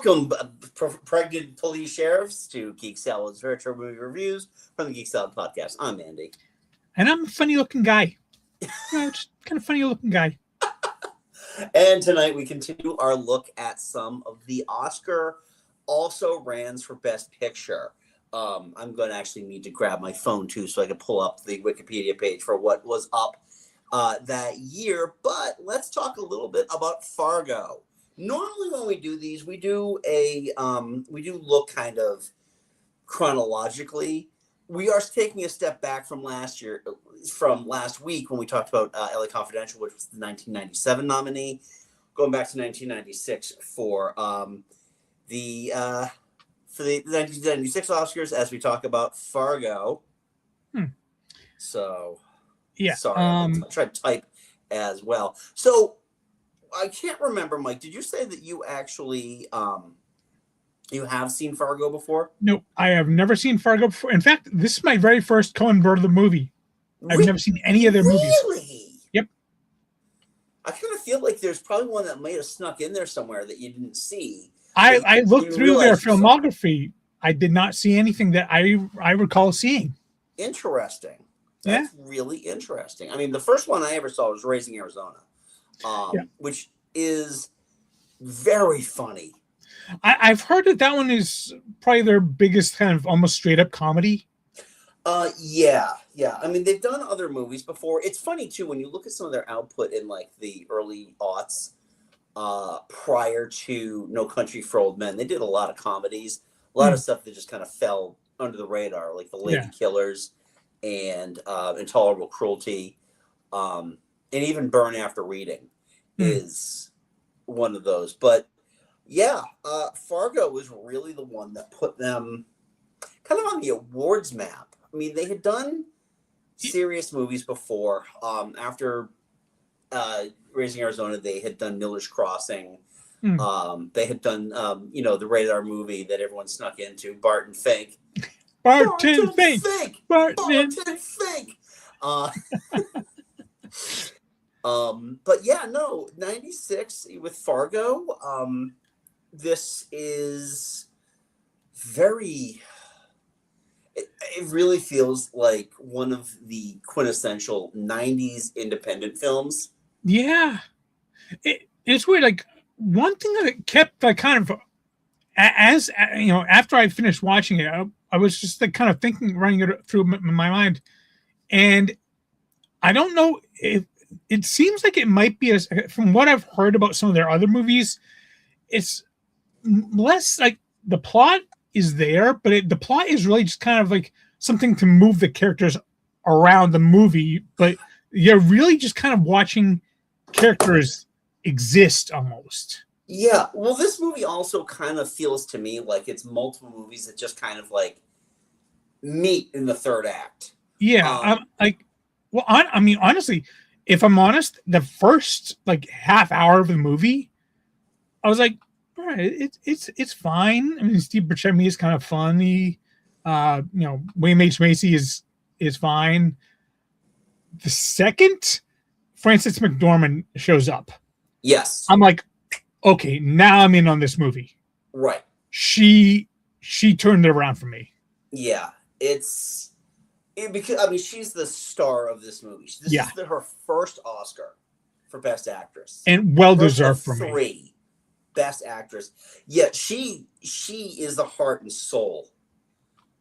Welcome, pregnant police sheriffs, to Geek Salad's retro movie reviews from the Geek Salad podcast. I'm Andy. And I'm a funny-looking guy. Just kind of funny-looking guy. And tonight we continue our look at some of the Oscar also-rans for Best Picture. I'm going to actually need to grab my phone, too, so I can pull up the Wikipedia page for what was up that year. But let's talk a little bit about Fargo. Normally when we do these, we do look kind of chronologically. We are taking a step back from last week when we talked about LA Confidential, which was the 1997 nominee, going back to 1996 for the 1996 Oscars as we talk about Fargo. So, yeah, sorry, I'm trying to type as well. So, I can't remember, Mike. Did you say that you actually you have seen Fargo before? No, I have never seen Fargo before. In fact, this is my very first Coen Brothers movie. I've never seen any of their movies. Really? Yep. I kind of feel like there's probably one that might have snuck in there somewhere that you didn't see. I looked through their filmography. I did not see anything that I recall seeing. Interesting. That's really interesting. I mean, the first one I ever saw was Raising Arizona. Which is very funny. I've heard that one is probably their biggest kind of almost straight up comedy. Yeah. I mean, they've done other movies before. It's funny too when you look at some of their output in like the early aughts, prior to No Country for Old Men. They did a lot of comedies, a lot of stuff that just kind of fell under the radar, like The Lady Killers and Intolerable Cruelty. And even Burn After Reading is one of those. But yeah, Fargo was really the one that put them kind of on the awards map. I mean, they had done serious movies before. After Raising Arizona, they had done Miller's Crossing. They had done, the rated R movie that everyone snuck into, Barton Fink. Barton Fink. But yeah, no, 96 with Fargo. This is very, it really feels like one of the quintessential 90s independent films. Yeah. It's weird. Like one thing that kept kind of, as you know, after I finished watching it, I was just like kind of thinking, running it through my mind. And I don't know if, it seems like it might be, from what I've heard about some of their other movies, it's less like the plot is there, but the plot is really just kind of like something to move the characters around the movie. But you're really just kind of watching characters exist almost. Yeah. Well, this movie also kind of feels to me like it's multiple movies that just kind of like meet in the third act. Yeah. I mean, honestly, if I'm honest, the first like half hour of the movie, I was like, all right, it's fine. I mean, Steve Buscemi is kind of funny. William H. Macy is fine. The second Frances McDormand shows up, yes, I'm like, okay, now I'm in on this movie. Right. She turned it around for me. Yeah, because I mean, she's the star of this movie. This is her first Oscar for Best Actress, and well deserved for me. 3 Best Actress. Yeah, she is the heart and soul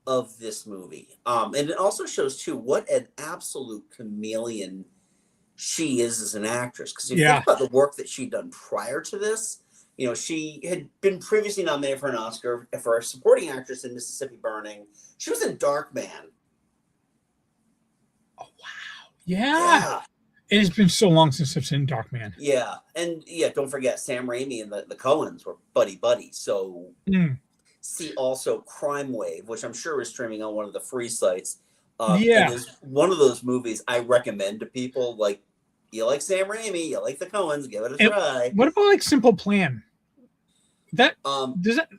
of this movie. And it also shows too what an absolute chameleon she is as an actress. Because if you think about the work that she'd done prior to this, she had been previously nominated for an Oscar for a supporting actress in Mississippi Burning. She was in Darkman. Oh, wow. Yeah. It has been so long since I've seen Darkman. Yeah. And don't forget Sam Raimi and the Coens were buddy. So see also Crime Wave, which I'm sure is streaming on one of the free sites. It is one of those movies I recommend to people. Like, you like Sam Raimi, you like the Coens, give it a try. What about like Simple Plan? That does that?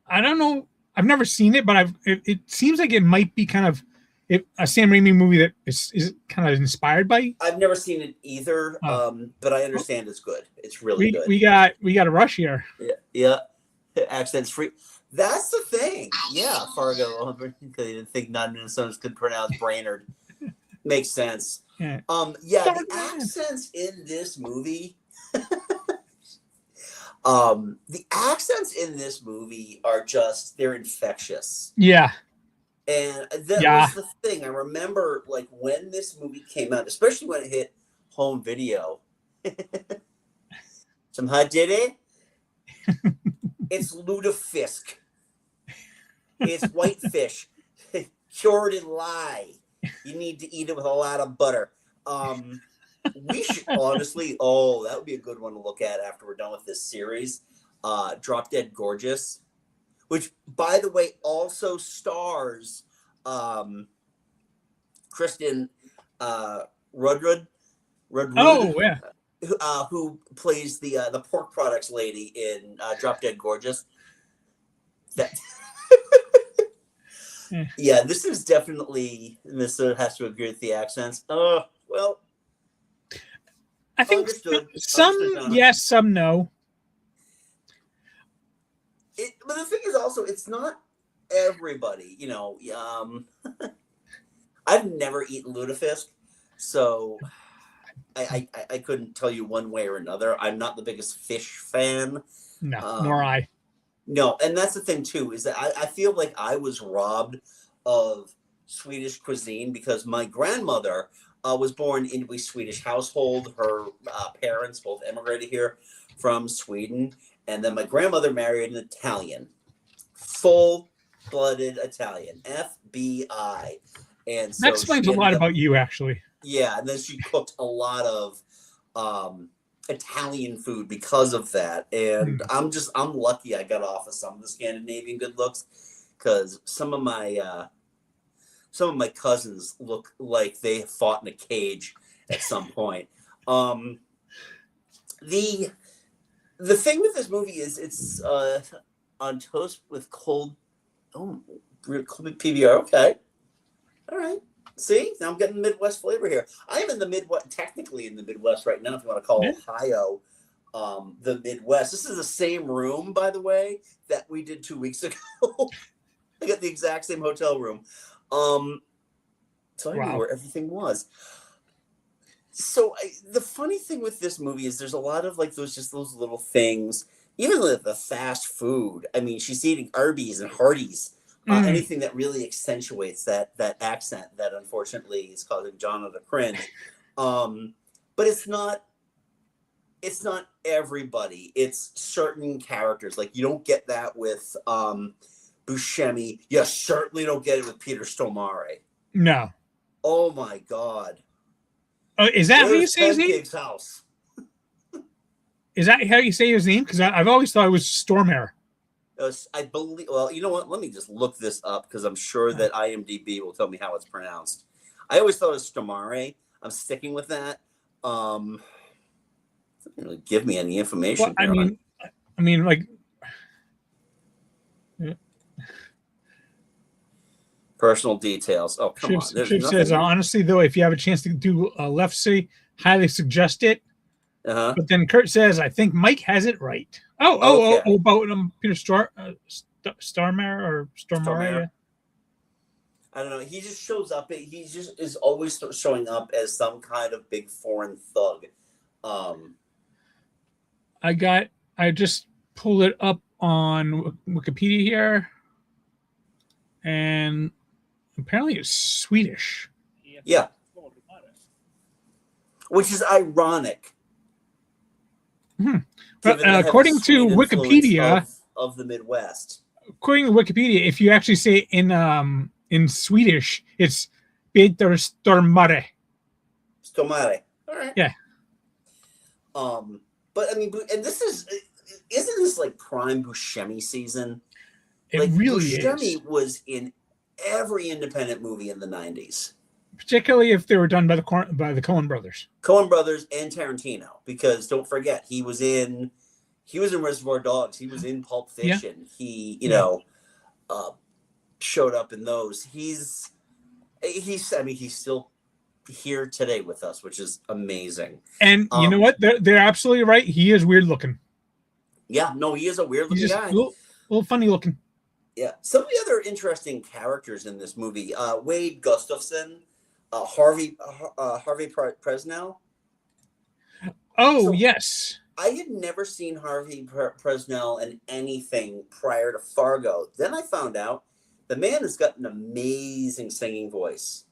I don't know. I've never seen it, but it seems like it might be kind of a Sam Raimi movie that is kind of inspired by. I've never seen it either, but I understand it's good. It's really good. We got a rush here. Yeah. Accents free. That's the thing. Yeah, Fargo. They didn't think non-Minnesotans could pronounce Brainerd. Makes sense. Yeah. Yeah, Darn the man. accents in this movie. The accents in this movie are they're infectious. Yeah. And that Yeah. was the thing. I remember, like, when this movie came out, especially when it hit home video. Some hot diddy. It's lutefisk. It's whitefish, cured in lye. You need to eat it with a lot of butter. We should honestly. Oh, that would be a good one to look at after we're done with this series. Drop Dead Gorgeous, which, by the way, also stars Kristen Rudrud. Oh, yeah. Who plays the pork products lady in Drop Dead Gorgeous. That. Yeah, this is definitely Minnesota has to agree with the accents. Well, I think some yes, some no. But the thing is also, it's not everybody. I've never eaten lutefisk, so I couldn't tell you one way or another. I'm not the biggest fish fan. No, nor I. No, and that's the thing too, is that I feel like I was robbed of Swedish cuisine because my grandmother was born into a Swedish household. Her parents both emigrated here from Sweden, and then my grandmother married an Italian, full-blooded Italian, FBI. And so that explains a lot about you, actually. Yeah, and then she cooked a lot of Italian food because of that, and I'm lucky I got off of some of the Scandinavian good looks, because some of my cousins look like they fought in a cage at some point. The thing with this movie is it's on toast with cold PBR. Okay, all right. See, now I'm getting Midwest flavor here. I am in the Midwest, technically in the Midwest right now, if you want to call Ohio the Midwest. This is the same room, by the way, that we did 2 weeks ago. I got the exact same hotel room. So I knew where everything was. So the funny thing with this movie is there's a lot of like those little things. Even with the fast food. I mean, she's eating Arby's and Hardee's. Anything that really accentuates that accent that unfortunately is causing John to cringe. But it's not everybody. It's certain characters. Like, you don't get that with Buscemi. You certainly don't get it with Peter Stormare. No. Oh my God. Is that how you say his name? House. Is that how you say his name? Because I've always thought it was Stormare. I believe. Well, you know what? Let me just look this up because I'm sure that IMDb will tell me how it's pronounced. I always thought it was Stormare. I'm sticking with that. Doesn't really give me any information. Well, I mean, like personal details. Oh, come on. Shiv says, honestly, though, if you have a chance to do Left City, highly suggest it. But then Kurt says, I think Mike has it right. Okay. About Peter Stormare or Stormare. Yeah. I don't know. He just shows up. He just is always showing up as some kind of big foreign thug. I just pulled it up on Wikipedia here, and apparently it's Swedish. Yeah. Which is ironic. But according to Wikipedia of the Midwest, according to Wikipedia, if you actually say in Swedish, it's Peter Stormare. Stormare. All right. Yeah. But I mean, and isn't this like prime Buscemi season? It really is. Buscemi was in every independent movie in the 90s. Particularly if they were done by the Coen brothers. Coen brothers and Tarantino, because don't forget he was in Reservoir Dogs. He was in Pulp Fiction. Yeah. He showed up in those. He's still here today with us, which is amazing. And you know what? They're absolutely right. He is weird looking. Yeah, no, he is a weird looking guy. little funny looking. Yeah. Some of the other interesting characters in this movie, Wade Gustafson, Harvey Presnell. Oh, So yes. I had never seen Harvey Presnell in anything prior to Fargo. Then I found out the man has got an amazing singing voice.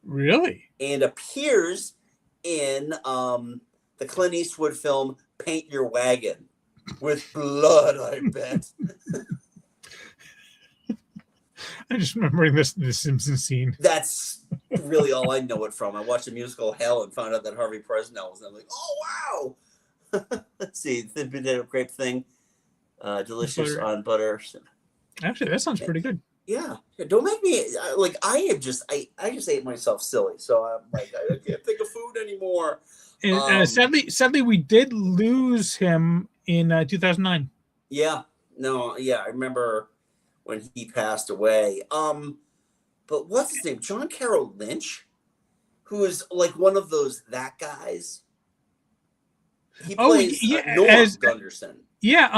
Really? And appears in the Clint Eastwood film Paint Your Wagon with blood, I bet. I'm just remembering the Simpsons scene. That's really all I know it from. I watched the musical Hell and found out that Harvey Presnell was. And I'm like, oh wow! Let's see, the potato grape thing, delicious Butter. on butter. Actually, that sounds pretty good. Yeah, don't make me like I just ate myself silly. So I'm like I can't think of food anymore. And sadly, we did lose him in 2009. Yeah, no, yeah, I remember when he passed away. But what's his name? John Carroll Lynch, who is like one of those that guys. He plays Norm Gunderson. Yeah.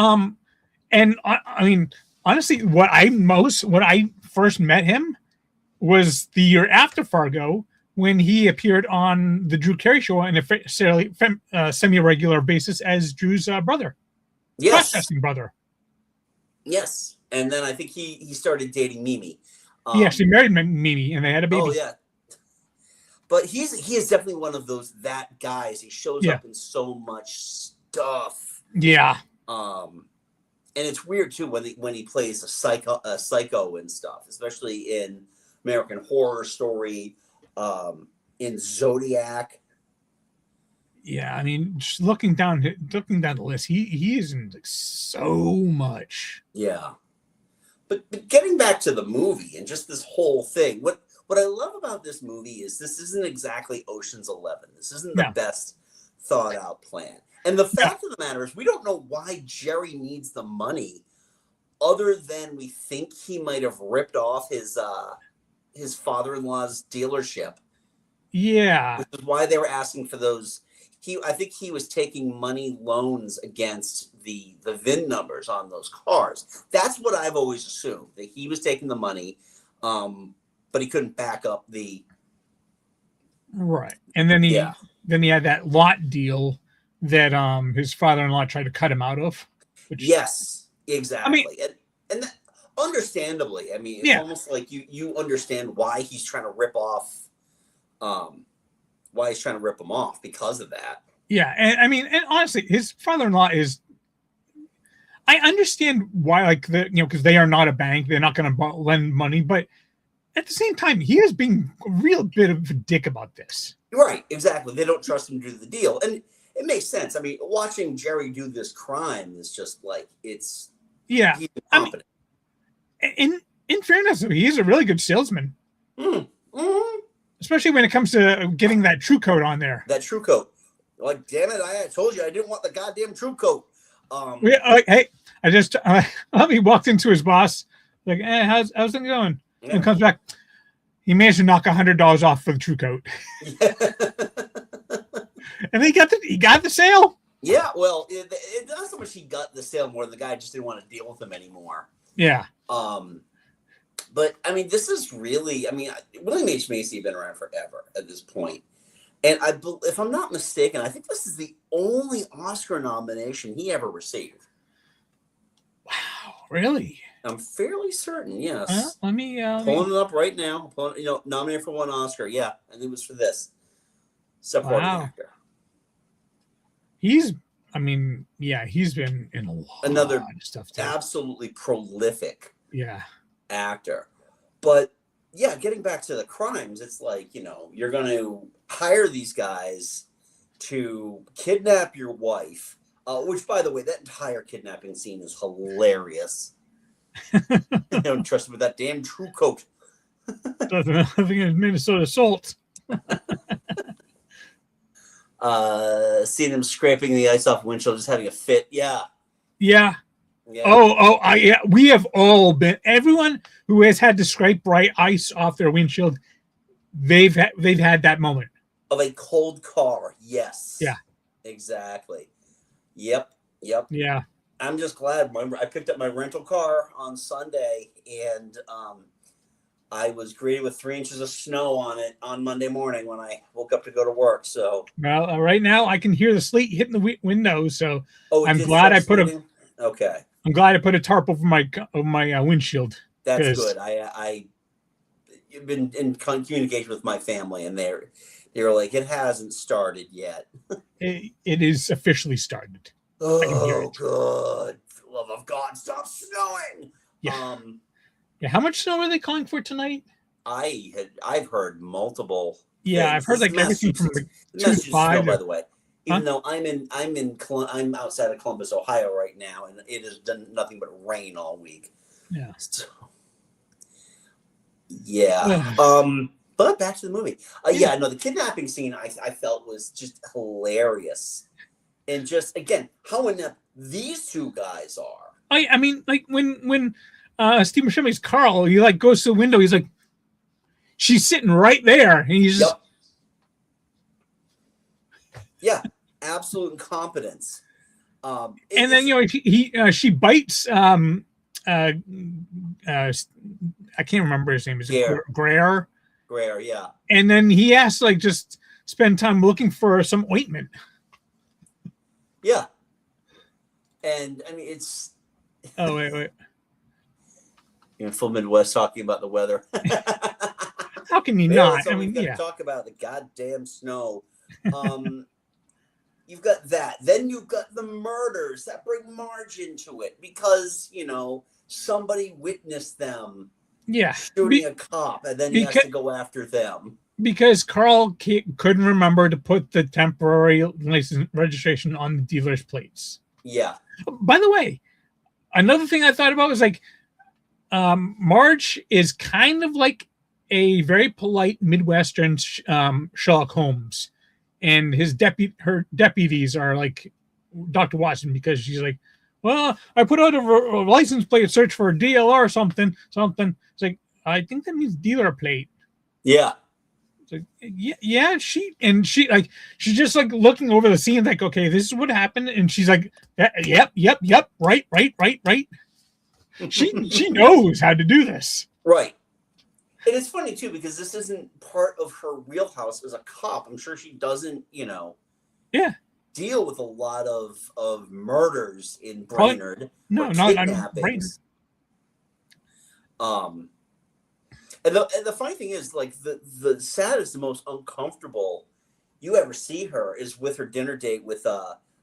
And I mean, honestly, what I first met him was the year after Fargo, when he appeared on the Drew Carey Show on a semi-regular basis as Drew's brother. Yes. Cross-dressing brother. Yes. And then I think he started dating Mimi. He actually married Mimi, and they had a baby. Oh, yeah. But he is definitely one of those that guys. He shows up in so much stuff. Yeah. And it's weird too when he plays a psycho and stuff, especially in American Horror Story, in Zodiac. Yeah, I mean, just looking down the list, he is in like so much. Yeah, but getting back to the movie and just this whole thing, what I love about this movie is this isn't exactly Ocean's 11. This isn't the best thought out plan. And the fact of the matter is, we don't know why Jerry needs the money, other than we think he might have ripped off his father-in-law's dealership. Yeah, which is why they were asking for those. I think he was taking money loans against the VIN numbers on those cars. That's what I've always assumed, that he was taking the money, but he couldn't back up the. Right, and then he had that lot deal that his father-in-law tried to cut him out of. Yes, exactly. I mean, and that, understandably, I mean, it's almost like you understand why he's trying to rip off, why he's trying to rip him off because of that. Yeah, and I mean, and honestly, his father-in-law is. I understand why, like because they are not a bank, they're not going to lend money, but at the same time, he is being a real bit of a dick about this. Right, exactly. They don't trust him to do the deal, and it makes sense. I mean, watching Jerry do this crime is just like he's incompetent. I mean, in fairness, he's a really good salesman, especially when it comes to getting that True Coat on there. That True Coat, like, damn it! I told you I didn't want the goddamn True Coat. Hey, I just he walked into his boss like, "Hey, how's it going?" Yeah. And comes back. He managed to knock $100 off for the True Coat. And he got the sale. Yeah, well, it's not so much he got the sale, more the guy just didn't want to deal with him anymore. Yeah. But I mean, this is really, I mean, William H. Macy has been around forever at this point. And if I'm not mistaken, I think this is the only Oscar nomination he ever received. Wow, really? I'm fairly certain, yes. Let me pulling it up right now. Nominated for one Oscar, yeah, and it was for this supporting actor. He's been in a lot of stuff too. Absolutely prolific, actor. But yeah, getting back to the crimes, it's like you're going to hire these guys to kidnap your wife, which, by the way, that entire kidnapping scene is hilarious. I don't trust him with that damn True Coat. I think it's Minnesota Salt. Seeing him scraping the ice off windshield, just having a fit. Yeah. We have all been. Everyone who has had to scrape bright ice off their windshield, they've had that moment of a cold car. Yes. Yeah. Exactly. Yep. Yeah. I'm just glad. I picked up my rental car on Sunday, and I was greeted with 3 inches of snow on it on Monday morning when I woke up to go to work. So, Well, right now I can hear the sleet hitting the windows, so oh, it I'm did glad start I put a sleeting. Okay, I'm glad I put a tarp over my windshield that's because good. I've been in communication with my family, and they're like, it hasn't started yet. it is officially started. I can hear Oh, it. good. For the love of God, stop snowing. Yeah. Um, Yeah. How much snow are they calling for tonight? I've heard multiple Yeah, I've things. heard This is like everything from Massachusetts. like 2 to Massachusetts snow, 5 by to, the way. huh? Even though I'm outside of Columbus, Ohio, right now, and it has done nothing but rain all week. Yeah. So, yeah. But back to the movie. Yeah. Yeah. No, the kidnapping scene I felt was just hilarious, and just again how inept these two guys are. I mean, like when Steve Buscemi's Carl, he like goes to the window, he's like, she's sitting right there, and he's just Yep. Yeah. Absolute incompetence. and then she bites uh, uh I can't remember his name. Is it Greer? Greer, yeah. And then he has to like just spend time looking for some ointment. Yeah. And I mean, it's. Oh, wait. Full Midwest talking about the weather. How can you not? I mean, got to talk about the goddamn snow. You've got that. Then you've got the murders that bring Marge into it because, somebody witnessed them shooting a cop, and then he has to go after them. Because Carl couldn't remember to put the temporary license registration on the dealer's plates. Yeah. By the way, another thing I thought about was like, Marge is kind of like a very polite Midwestern Sherlock Holmes, and her deputies are like Dr. Watson, because she's like, well, I put out a license plate search for a DLR or something. It's like, I think that means dealer plate. Yeah. Like, yeah, she's just like looking over the scene, like, okay, this is what happened, and she's like, yep, right. She knows how to do this, right? And it's funny too because this isn't part of her wheelhouse as a cop. I'm sure she doesn't, deal with a lot of murders in Brainerd. No, not kidnappings. And the funny thing is, like, the saddest, the most uncomfortable you ever see her is with her dinner date with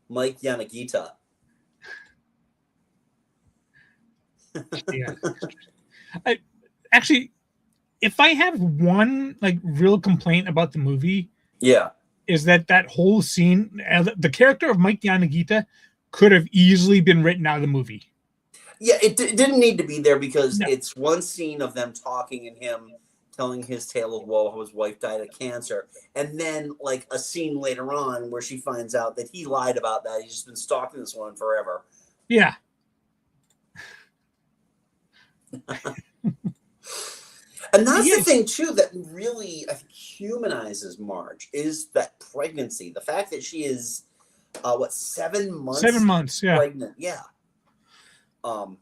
Mike Yanagita. Yeah. Actually, if I have one like real complaint about the movie, is that whole scene, the character of Mike Yanagita could have easily been written out of the movie. Yeah, it didn't need to be there because it's one scene of them talking and him telling his tale of woe, how his wife died of cancer. And then, like, a scene later on where she finds out that he lied about that. He's just been stalking this woman forever. Yeah. And that's the thing, too, that really, I think, humanizes Marge is that pregnancy. The fact that she is, 7 months? 7 months, pregnant. Yeah. And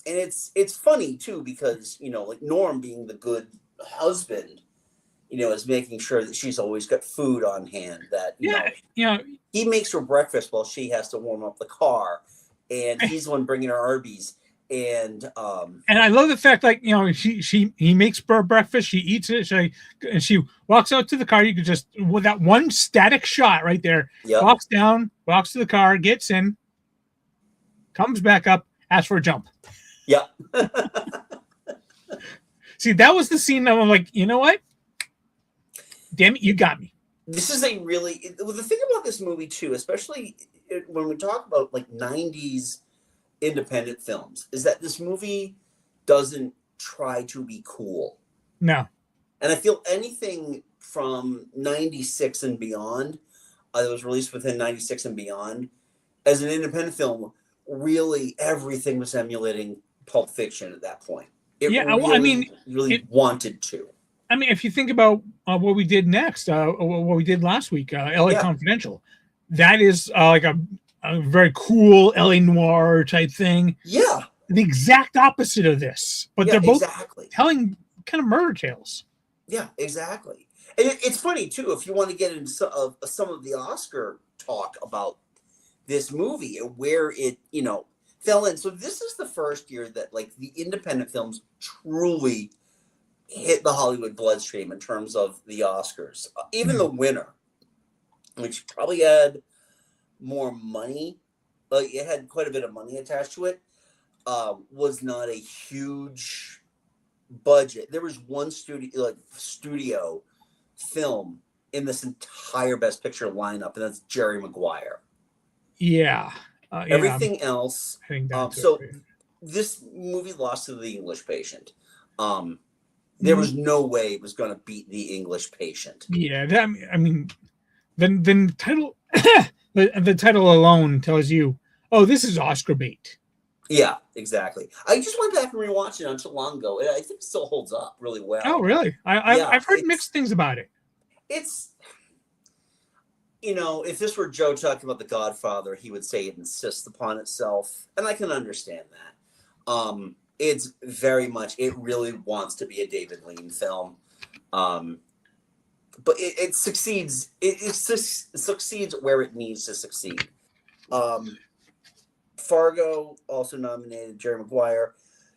it's funny too because like Norm being the good husband, is making sure that she's always got food on hand. That he makes her breakfast while she has to warm up the car, and he's the one bringing her Arby's. And I love the fact, like, he makes her breakfast, she eats it, and she walks out to the car. You could just, with that one static shot right there, walks down, walks to the car, gets in, comes back up, asks for a jump. Yep. See, that was the scene that I'm like, you know what? Damn it, you got me. This is the thing about this movie too, especially when we talk about like 90s independent films, is that this movie doesn't try to be cool. No. And I feel anything from 96 and beyond, that was released within 96 and beyond, as an independent film, really everything was emulating Pulp Fiction at that point. It really wanted to. I mean, if you think about what we did next, what we did last week, LA Confidential, that is like a very cool LA noir type thing. Yeah, The exact opposite of this, but yeah, they're both exactly. telling kind of murder tales. Yeah, exactly. And it's funny too if you want to get into some of the Oscar talk about this movie and where it fell in. So this is the first year that like the independent films truly hit the Hollywood bloodstream in terms of the Oscars. Even the winner, which probably had more money, like it had quite a bit of money attached to it, was not a huge budget. There was one studio film in this entire Best Picture lineup, and that's Jerry Maguire. Yeah. Everything else. Heading down to So it. this movie lost to The English Patient. There was no way it was going to beat The English Patient. Yeah, I mean, the title, the title alone tells you, oh, this is Oscar bait. Yeah, exactly. I just went back and rewatched it not too long ago, and I think it still holds up really well. Oh, really? I've heard mixed things about it. It's, if this were Joe talking about The Godfather, he would say it insists upon itself, and I can understand that. It's very much, it really wants to be a David Lean film. But it succeeds. It succeeds where it needs to succeed. Fargo also nominated Jerry Maguire.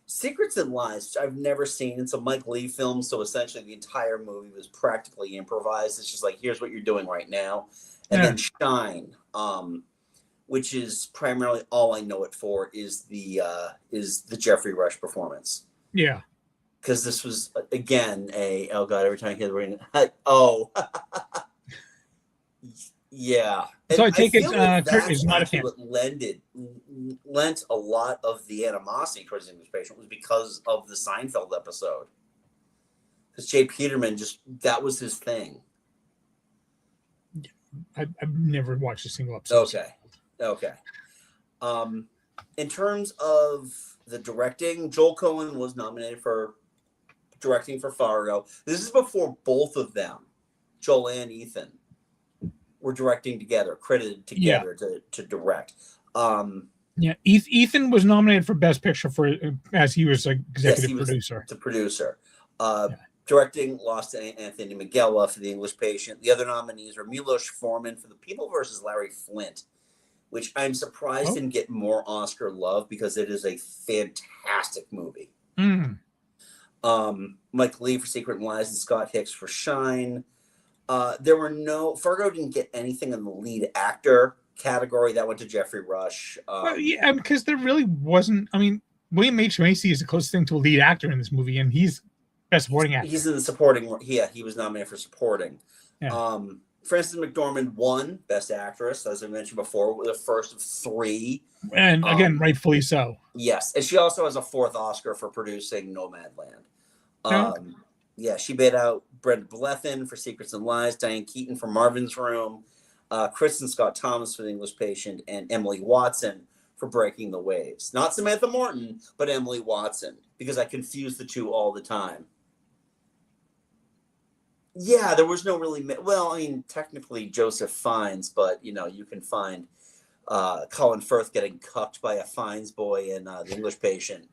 Secrets and Lies, which I've never seen. It's a Mike Leigh film, so essentially the entire movie was practically improvised. It's just like, here's what you're doing right now. And then Shine, which is primarily all I know it for, is the Jeffrey Rush performance. Yeah. Because this was, again, oh God, every time I hear the ring, yeah. So I take it Kurt is not a fan. What lent a lot of the animosity towards the English Patient was because of the Seinfeld episode. Because Jay Peterman that was his thing. I've never watched a single episode. Okay. In terms of the directing, Joel Coen was nominated for directing for Fargo. This is before both of them, Joel and Ethan, were directing together, credited together to direct. Ethan was nominated for Best Picture as he was executive producer. The producer. Directing lost to Anthony Minghella for The English Patient. The other nominees were Milos Forman for The People versus Larry Flint, which I'm surprised didn't get more Oscar love because it is a fantastic movie. Mike Leigh for Secret and Lies and Scott Hicks for Shine. Fargo didn't get anything in the lead actor category. That went to Jeffrey Rush. Because there really wasn't. I mean, William H. Macy is the closest thing to a lead actor in this movie, and he's best supporting actor. He's in the supporting. Yeah, he was nominated for supporting. Yeah. Frances McDormand won Best Actress, as I mentioned before, the first of 3. And again, rightfully so. Yes, and she also has a 4th Oscar for producing Nomadland. Yeah, she beat out Brenda Blethyn for Secrets and Lies, Diane Keaton for Marvin's Room, Kristen Scott Thomas for The English Patient, and Emily Watson for Breaking the Waves. Not Samantha Morton, but Emily Watson, because I confuse the two all the time. Yeah, there was no really... Well, I mean, technically Joseph Fiennes, but, you can find Colin Firth getting cucked by a Fiennes boy in The English Patient.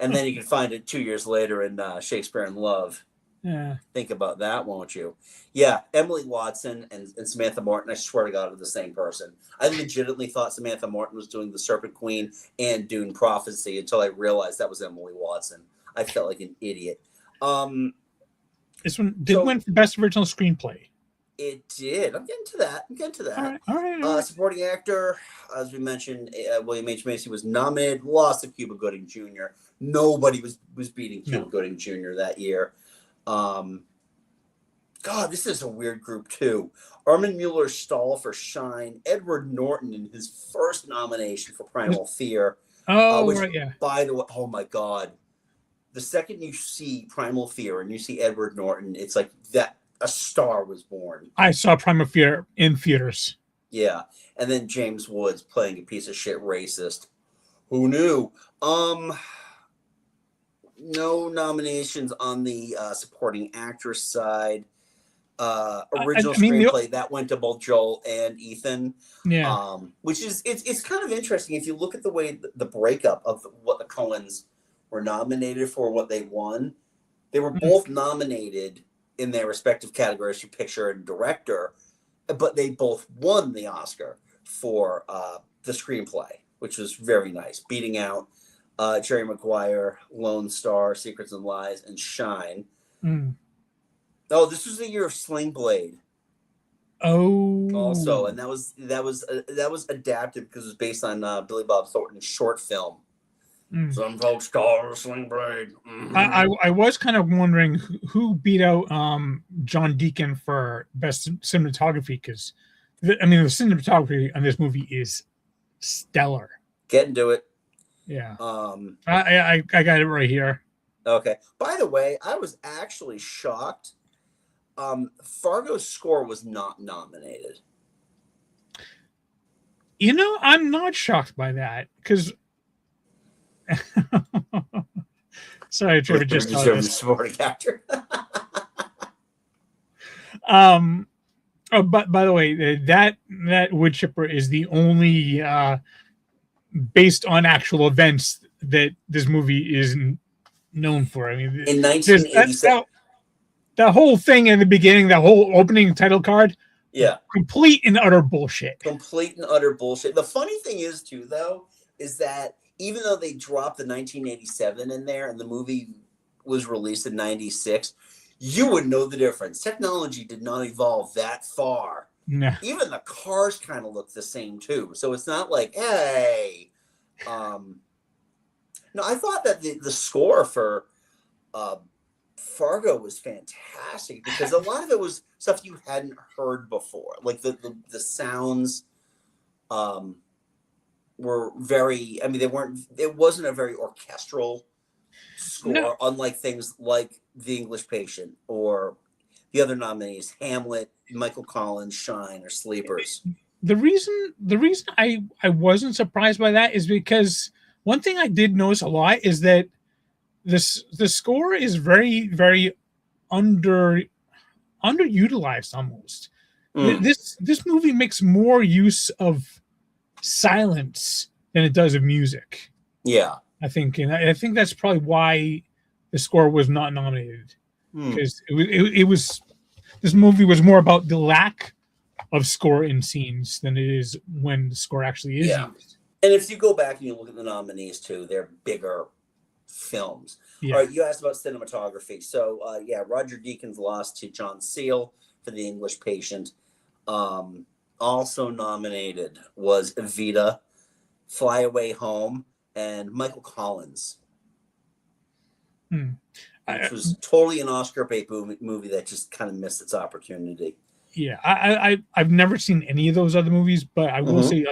And then you can find it 2 years later in Shakespeare in Love. Yeah. Think about that, won't you? Yeah, Emily Watson and Samantha Morton, I swear to God, are the same person. I legitimately thought Samantha Morton was doing The Serpent Queen and Dune Prophecy until I realized that was Emily Watson. I felt like an idiot. This one did win for Best Original Screenplay. It did. I'm getting to that. All right. Supporting actor, as we mentioned, William H. Macy was nominated, lost to Cuba Gooding Jr. Nobody was beating Cuba Gooding Jr. that year. God, this is a weird group too. Armin Mueller-Stahl for Shine, Edward Norton in his first nomination for Primal Fear. By the way, oh my God. The second you see Primal Fear and you see Edward Norton, it's like that a star was born. I saw Primal Fear in theaters. Yeah. And then James Woods playing a piece of shit racist. Who knew? No nominations on the supporting actress side. Original I mean, screenplay that went to both Joel and Ethan. yeah. Which is it's kind of interesting if you look at the way the breakup of what the Coens were nominated for, what they won. They were both nominated in their respective categories for picture and director, but they both won the Oscar for the screenplay, which was very nice, beating out Jerry Maguire, Lone Star, Secrets and Lies, and Shine. Oh, this was the year of Sling Blade. Oh, Also, and that was adapted because it was based on Billy Bob Thornton's short film. Some folks call it Sling Blade. I was kind of wondering who beat out John Deacon for best cinematography, because the cinematography on this movie is stellar. Get into it. Yeah. I got it right here. Okay. By the way, I was actually shocked. Fargo's score was not nominated. You know, I'm not shocked by that, because sorry, Trevor just saw this. Supporting actor. Oh, but by the way, that wood chipper is the only based on actual events that this movie is known for. I mean, in 1987, the whole thing in the beginning, the whole opening title card, yeah, complete and utter bullshit. Complete and utter bullshit. The funny thing is, too, though, is that even though they dropped the 1987 in there and the movie was released in 96, you would know the difference. Technology did not evolve that far. No. Even the cars kind of look the same, too. So it's not like, hey. No, I thought that the score for Fargo was fantastic because a lot of it was stuff you hadn't heard before. Like the sounds were very, I mean, it wasn't a very orchestral score, unlike things like The English Patient or the other nominees, Hamlet, Michael Collins, Shine, or Sleepers. The reason I wasn't surprised by that is because one thing I did notice a lot is that the score is very, very underutilized almost. This movie makes more use of silence than it does of music. Yeah, I think, and I think that's probably why the score was not nominated, because it was this movie was more about the lack of score in scenes than it is when the score actually is used. And if you go back and you look at the nominees too, they're bigger films. Yeah. All right, you asked about cinematography. So, Roger Deakins lost to John Seale for The English Patient. Also nominated was Evita, Fly Away Home, and Michael Collins. Which was totally an Oscar bait movie that just kind of missed its opportunity. Yeah, I've never seen any of those other movies, but I will say,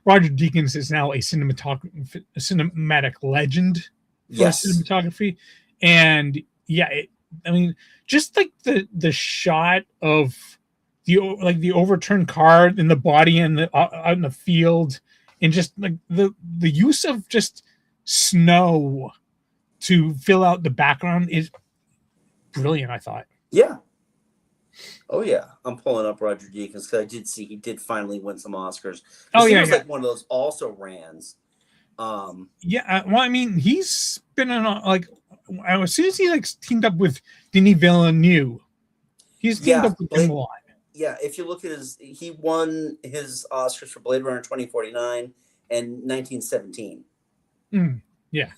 Roger Deakins is now a cinematic legend for cinematography, and just like the shot of the overturned car in the body and out in the field, and just like the use of just snow to fill out the background is brilliant, I thought. Yeah. Oh yeah, I'm pulling up Roger Deakins because I did see he did finally win some Oscars. He was like one of those also rans. Well, I mean, he's been in as soon as he teamed up with Denis Villeneuve, he's teamed up with him a lot. Yeah, if you look at he won his Oscars for Blade Runner 2049 and 1917. Yeah.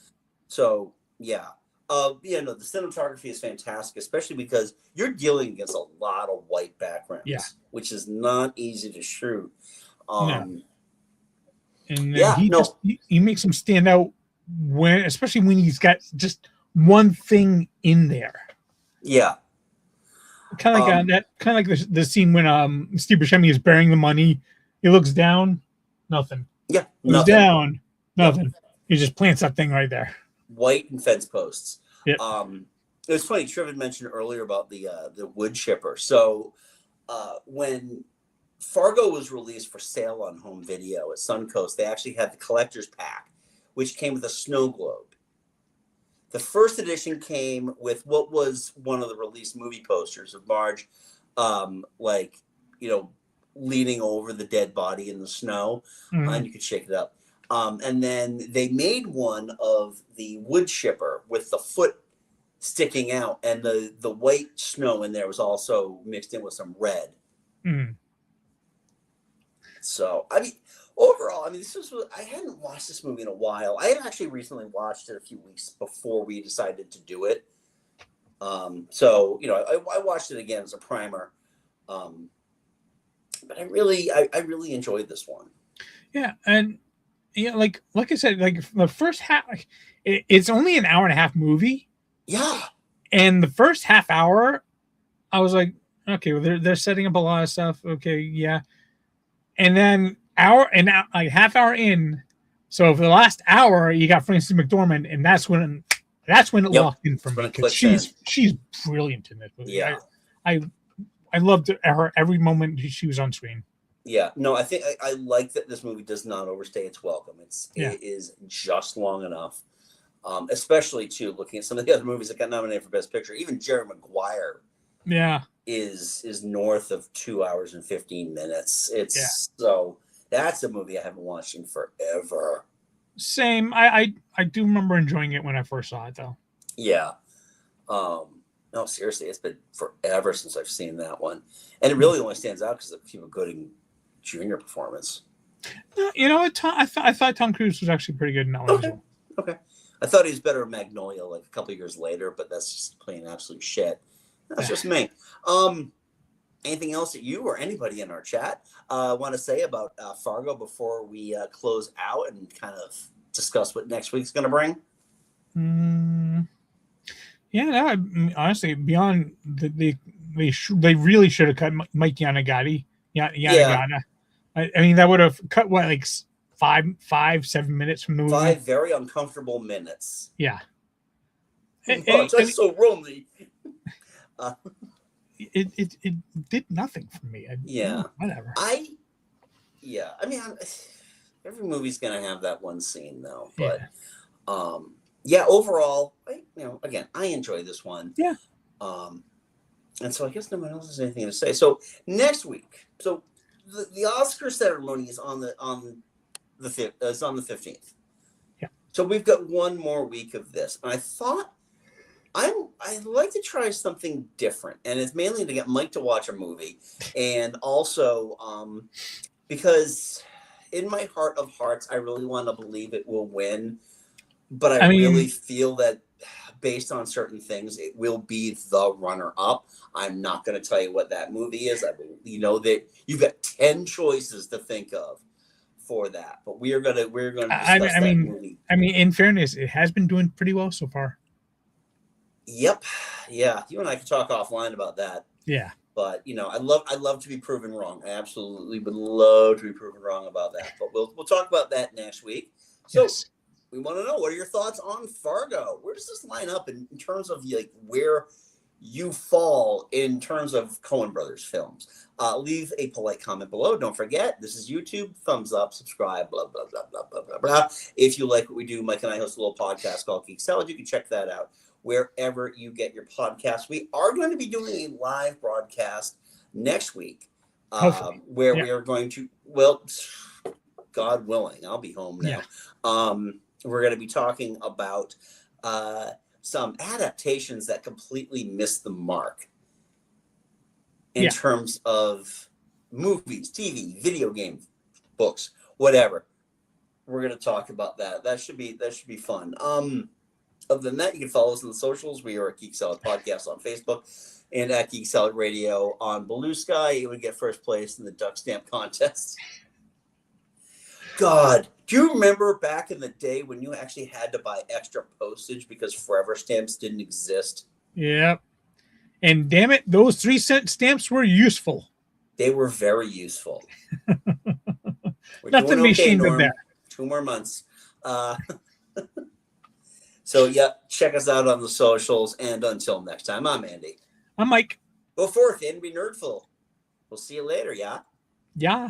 So yeah. The cinematography is fantastic, especially because you're dealing against a lot of white backgrounds, which is not easy to shoot. And he makes him stand out especially when he's got just one thing in there. Yeah, kind of like the scene when Steve Buscemi is burying the money. He looks down, nothing. Yeah, looks down, nothing. Yep. He just plants that thing right there. White and fence posts. Yep. It was funny. Trevor mentioned earlier about the wood chipper. So when Fargo was released for sale on home video at Suncoast, they actually had the collector's pack, which came with a snow globe. The first edition came with what was one of the released movie posters of Marge like, leaning over the dead body in the snow, and you could shake it up. And then they made one of the wood chipper with the foot sticking out, and the white snow in there was also mixed in with some red. So, I mean, overall, I hadn't watched this movie in a while. I had actually recently watched it a few weeks before we decided to do it. So, I watched it again as a primer. But I really enjoyed this one. Yeah, and like I said, like the first half, it's only an hour and a half movie. Yeah. And the first half hour, I was like, okay, well, they're setting up a lot of stuff. Okay, yeah. And then like half hour in, so for the last hour, you got Frances McDormand, and that's when it locked in for me, because she's brilliant in this movie. Yeah. I loved her every moment she was on screen. Yeah, no, I think I like that this movie does not overstay its welcome. It is just long enough, especially too looking at some of the other movies that got nominated for Best Picture. Even Jerry Maguire, is north of 2 hours and 15 minutes. So that's a movie I haven't watched in forever. Same. I do remember enjoying it when I first saw it, though. Yeah. No, seriously, it's been forever since I've seen that one. And it really only stands out because of Cuba Gooding Jr. performance. I thought Tom Cruise was actually pretty good in that one. Okay. Okay. I thought he was better in Magnolia like a couple of years later, but that's just plain absolute shit. That's just me. Anything else that you or anybody in our chat want to say about Fargo before we close out and kind of discuss what next week's going to bring? Yeah, no, honestly, beyond they really should have cut Mike Yanagata. I mean, that would have cut what, like 5-7 minutes from the movie. 5 very uncomfortable minutes. Yeah. That's so lonely. It did nothing for me. Whatever. I mean, every movie's gonna have that one scene though, but overall, again, I enjoy this one. Yeah. And so I guess no one else has anything to say. So next week, the Oscar ceremony is on the 15th. Yeah. So we've got one more week of this, and I thought I'd like to try something different, and it's mainly to get Mike to watch a movie, and also because in my heart of hearts, I really want to believe it will win, but I really feel that based on certain things, it will be the runner-up. I'm not going to tell you what that movie is. That you've got 10 choices to think of for that, but we're gonna discuss that movie. I mean, in fairness, it has been doing pretty well so far. Yep. Yeah. You and I can talk offline about that. Yeah. But I'd love to be proven wrong. I absolutely would love to be proven wrong about that. But we'll talk about that next week. So we want to know, what are your thoughts on Fargo? Where does this line up in terms of where you fall in terms of Coen Brothers films? Leave a polite comment below. Don't forget, this is YouTube. Thumbs up, subscribe, blah, blah, blah, blah, blah, blah, blah. If you like what we do, Mike and I host a little podcast called Geek Salad. You can check that out wherever you get your podcast. We are going to be doing a live broadcast next week where we are going to, God willing, I'll be home now. Yeah. We're going to be talking about some adaptations that completely missed the mark in terms of movies, TV, video games, books, whatever. We're going to talk about that. That should be fun. Other than that, you can follow us on the socials. We are at Geek Salad Podcast on Facebook and at Geek Salad Radio on Blue Sky. You would get first place in the Duck Stamp contest. God, do you remember back in the day when you actually had to buy extra postage because Forever stamps didn't exist? Yep. And damn it, those 3-cent stamps were useful. They were very useful. Nothing to be ashamed of there. 2 more months. So, check us out on the socials. And until next time, I'm Andy. I'm Mike. Go forth and be nerdful. We'll see you later, yeah? Yeah.